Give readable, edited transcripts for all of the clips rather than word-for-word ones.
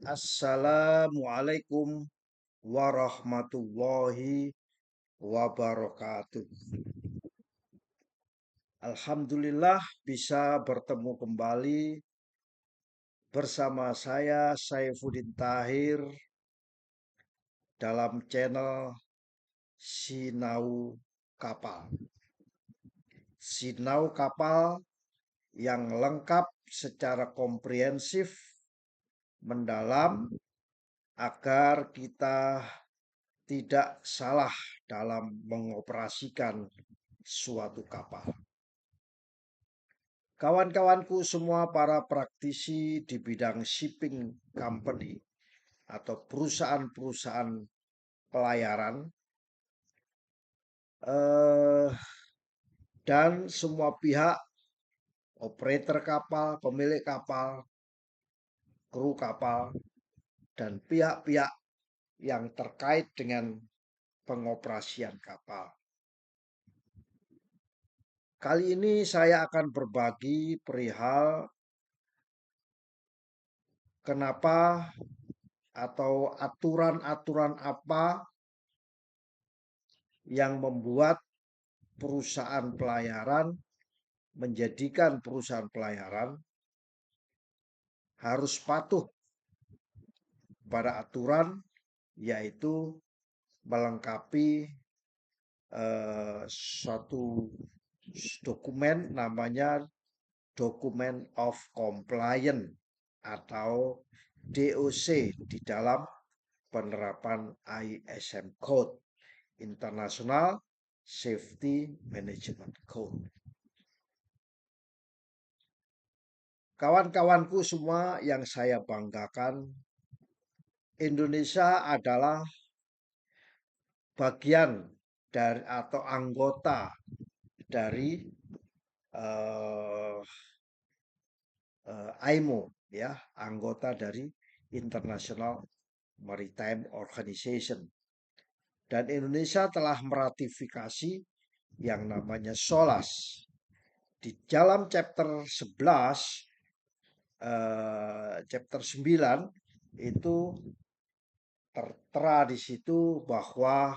Assalamualaikum warahmatullahi wabarakatuh. Alhamdulillah bisa bertemu kembali bersama saya Saifuddin Tahir dalam channel Sinau Kapal. Sinau Kapal yang lengkap secara komprehensif, mendalam, agar kita tidak salah dalam mengoperasikan suatu kapal. Kawan-kawanku semua para praktisi di bidang shipping company atau perusahaan-perusahaan pelayaran dan semua pihak, operator kapal, pemilik kapal, kru kapal, dan pihak-pihak yang terkait dengan pengoperasian kapal. Kali ini saya akan berbagi perihal kenapa atau aturan-aturan apa yang membuat perusahaan pelayaran menjadikan perusahaan pelayaran harus patuh pada aturan, yaitu melengkapi suatu dokumen namanya Document of Compliance atau DOC di dalam penerapan ISM Code, International Safety Management Code. Kawan-kawanku semua yang saya banggakan, Indonesia adalah bagian dari atau anggota dari IMO, ya, anggota dari International Maritime Organization. Dan Indonesia telah meratifikasi yang namanya SOLAS. Di dalam chapter 11, chapter 9 itu tertera di situ bahwa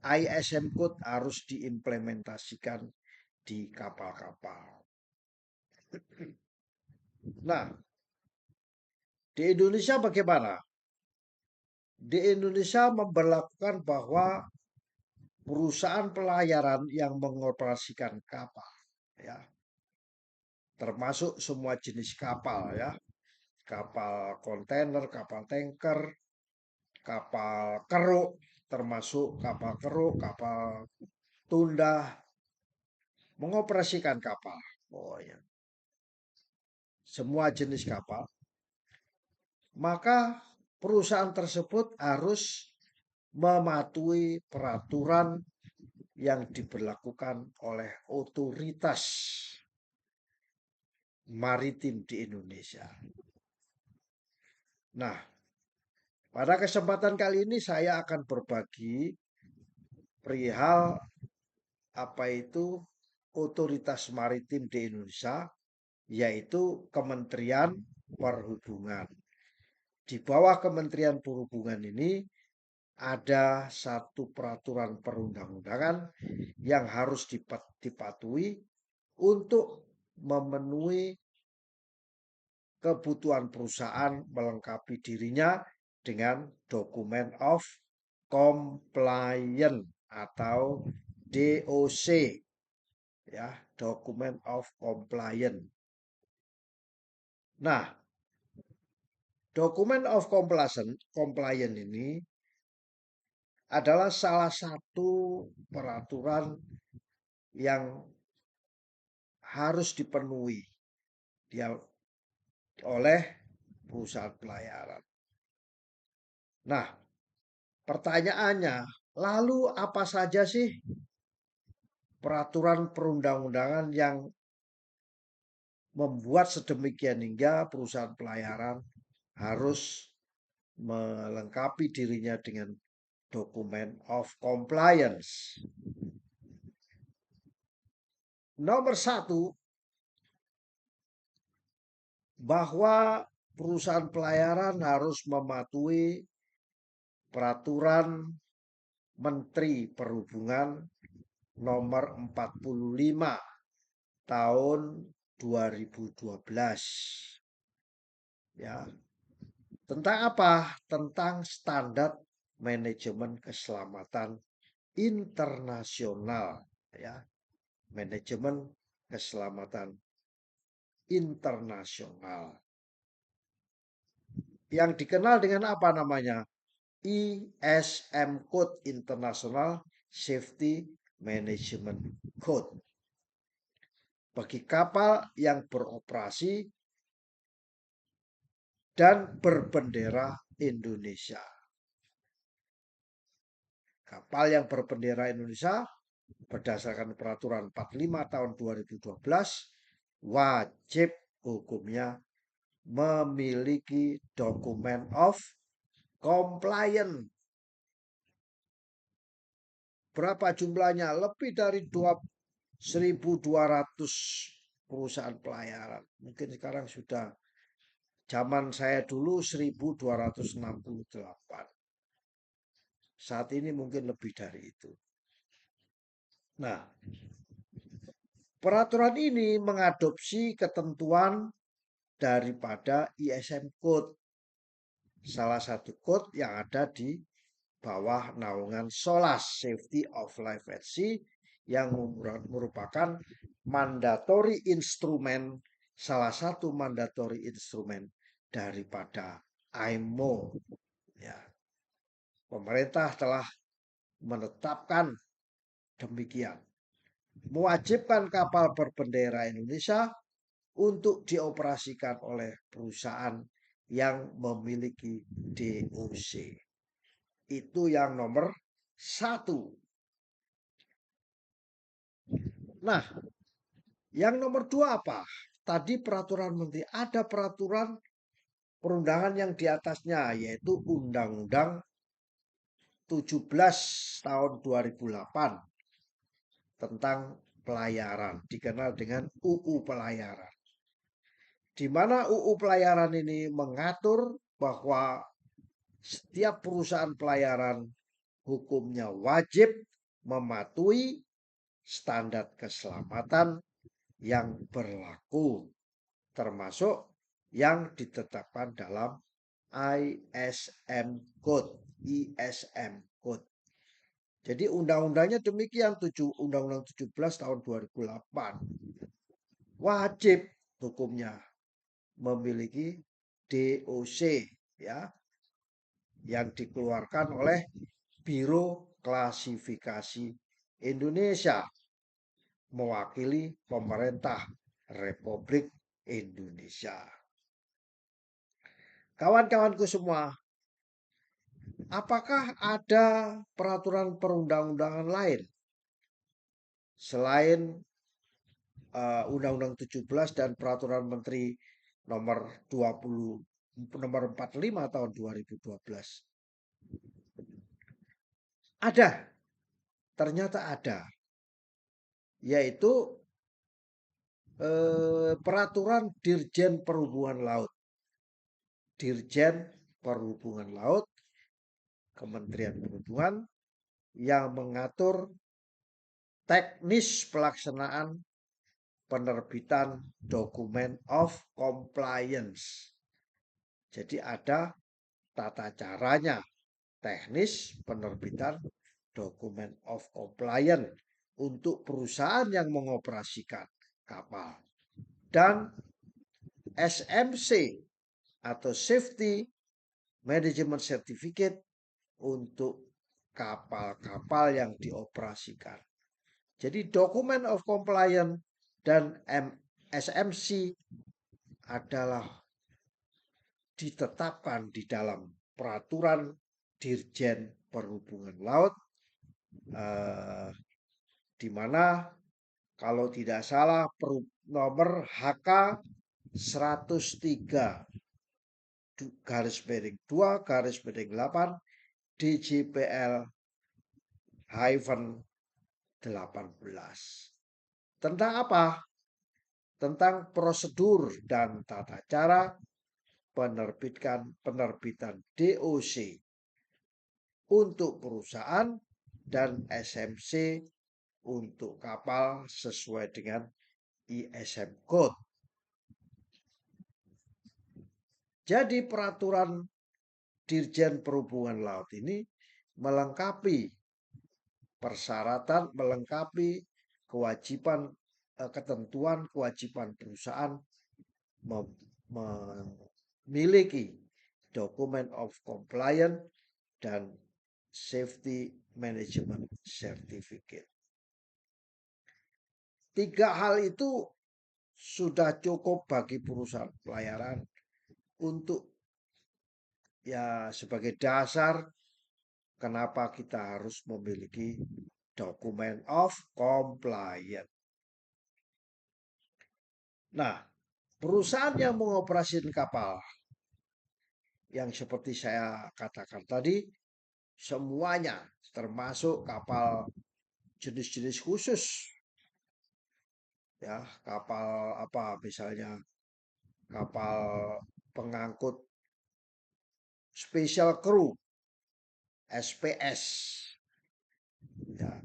ISM Code harus diimplementasikan di kapal-kapal. Nah, di Indonesia bagaimana? Di Indonesia memberlakukan bahwa perusahaan pelayaran yang mengoperasikan kapal, ya, termasuk semua jenis kapal, ya, kapal kontainer, kapal tanker, kapal keruk, termasuk kapal keruk, kapal tunda, mengoperasikan kapal. Oh ya, semua jenis kapal. Maka perusahaan tersebut harus mematuhi peraturan yang diberlakukan oleh otoritas maritim di Indonesia. Nah, pada kesempatan kali ini saya akan berbagi perihal apa itu otoritas maritim di Indonesia, yaitu Kementerian Perhubungan. Di bawah Kementerian Perhubungan ini ada satu peraturan perundang-undangan yang harus dipatuhi untuk memenuhi kebutuhan perusahaan melengkapi dirinya dengan Document of Compliance atau DOC, ya, Document of Compliance. Nah, Document of Compliance ini adalah salah satu peraturan yang harus dipenuhi oleh perusahaan pelayaran. Nah, pertanyaannya, lalu apa saja sih peraturan perundang-undangan yang membuat sedemikian hingga perusahaan pelayaran harus melengkapi dirinya dengan Document of Compliance? Nomor satu, bahwa perusahaan pelayaran harus mematuhi peraturan Menteri Perhubungan nomor 45 tahun 2012. Ya, tentang apa? Tentang standar manajemen keselamatan internasional, ya. Manajemen keselamatan internasional. Yang dikenal dengan apa namanya? ISM Code, International Safety Management Code. Bagi kapal yang beroperasi dan berbendera Indonesia. Kapal yang berbendera Indonesia berdasarkan peraturan 45 tahun 2012 wajib hukumnya memiliki dokumen of compliance. Berapa jumlahnya? Lebih dari 1.200 perusahaan pelayaran. Mungkin sekarang sudah, zaman saya dulu 1.268. Saat ini mungkin lebih dari itu. Nah, peraturan ini mengadopsi ketentuan daripada ISM Code. Salah satu code yang ada di bawah naungan SOLAS, Safety of Life at Sea, yang merupakan mandatory instrumen, salah satu mandatory instrumen daripada IMO. Ya. Pemerintah telah menetapkan demikian, mewajibkan kapal berbendera Indonesia untuk dioperasikan oleh perusahaan yang memiliki DOC. Itu yang nomor 1. Nah, yang nomor 2 apa? Tadi peraturan menteri, ada peraturan perundangan yang di atasnya, yaitu Undang-Undang 17 tahun 2008 tentang pelayaran, dikenal dengan UU Pelayaran. Di mana UU Pelayaran ini mengatur bahwa setiap perusahaan pelayaran hukumnya wajib mematuhi standar keselamatan yang berlaku, termasuk yang ditetapkan dalam ISM Code. Jadi undang-undangnya demikian, Undang-Undang 17 tahun 2008. Wajib hukumnya memiliki DOC, ya, yang dikeluarkan oleh Biro Klasifikasi Indonesia, mewakili pemerintah Republik Indonesia. Kawan-kawanku semua, apakah ada peraturan perundang-undangan lain selain Undang-Undang 17 dan Peraturan Menteri nomor 45 tahun 2012? Ada, ternyata ada, yaitu peraturan Dirjen Perhubungan Laut. Dirjen Perhubungan Laut, Kementerian Perhubungan, yang mengatur teknis pelaksanaan penerbitan dokumen of compliance. Jadi ada tata caranya, teknis penerbitan dokumen of compliance untuk perusahaan yang mengoperasikan kapal. Dan SMC atau Safety Management Certificate untuk kapal-kapal yang dioperasikan. Jadi dokumen of compliance dan SMC adalah ditetapkan di dalam peraturan Dirjen Perhubungan Laut, di mana kalau tidak salah nomor HK 103 garis miring 2 garis miring 8 DJPL 18. Tentang apa? tentang prosedur dan tata cara penerbitan DOC untuk perusahaan dan SMC untuk kapal sesuai dengan ISM Code. Jadi peraturan Dirjen Perhubungan Laut ini melengkapi persyaratan, melengkapi kewajiban, ketentuan kewajiban perusahaan memiliki Document of Compliance dan Safety Management Certificate. 3 hal itu sudah cukup bagi perusahaan pelayaran untuk sebagai dasar kenapa kita harus memiliki Document of Compliance. Nah, perusahaan yang mengoperasikan kapal yang seperti saya katakan tadi, semuanya termasuk kapal jenis-jenis khusus, ya, kapal apa misalnya kapal pengangkut special crew SPS, ya,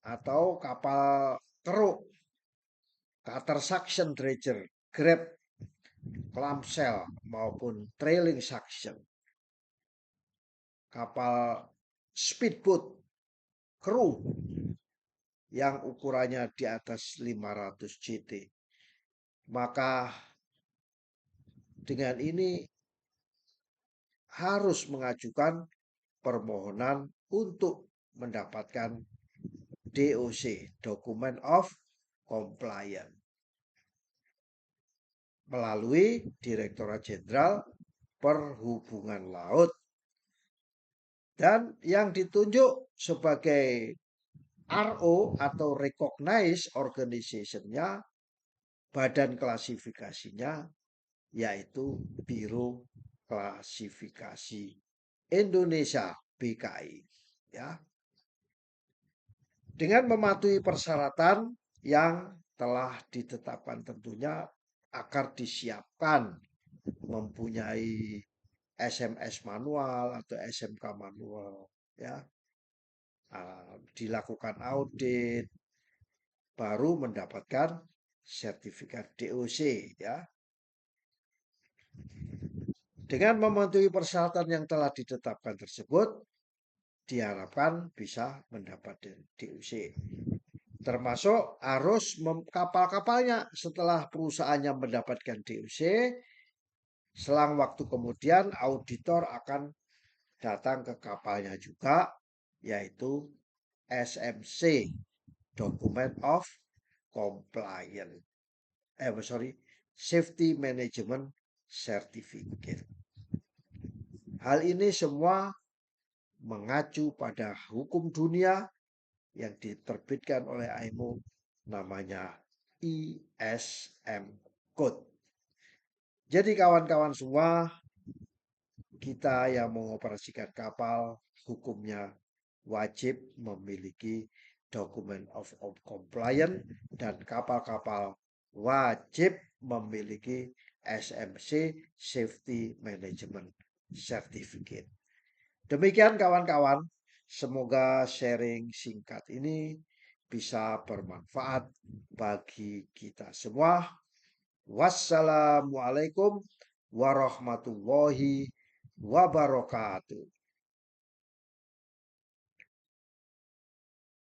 atau kapal keruk cutter suction dredger, grab, clamshell maupun trailing suction, kapal speedboat kru yang ukurannya di atas 500 CT. Maka dengan ini harus mengajukan permohonan untuk mendapatkan DOC, Document of Compliance, melalui Direktorat Jenderal Perhubungan Laut. Dan yang ditunjuk sebagai RO atau Recognized Organization-nya, badan klasifikasinya, yaitu Biro Klasifikasi Indonesia BKI, ya. Dengan mematuhi persyaratan yang telah ditetapkan tentunya agar disiapkan mempunyai SMS manual atau SMK manual, ya. Dilakukan audit baru mendapatkan sertifikat DOC, ya. Dengan mematuhi persyaratan yang telah ditetapkan tersebut, diharapkan bisa mendapatkan DOC. Termasuk harus kapal-kapalnya setelah perusahaannya mendapatkan DOC, selang waktu kemudian auditor akan datang ke kapalnya juga, yaitu SMC, Document of Compliance. Safety Management Certificate. Hal ini semua mengacu pada hukum dunia yang diterbitkan oleh IMO, namanya ISM Code. Jadi kawan-kawan semua, kita yang mengoperasikan kapal hukumnya wajib memiliki Document of Compliance dan kapal-kapal wajib memiliki SMC, Safety Management Certificate. Demikian kawan-kawan, semoga sharing singkat ini bisa bermanfaat bagi kita semua. Wassalamualaikum warahmatullahi wabarakatuh.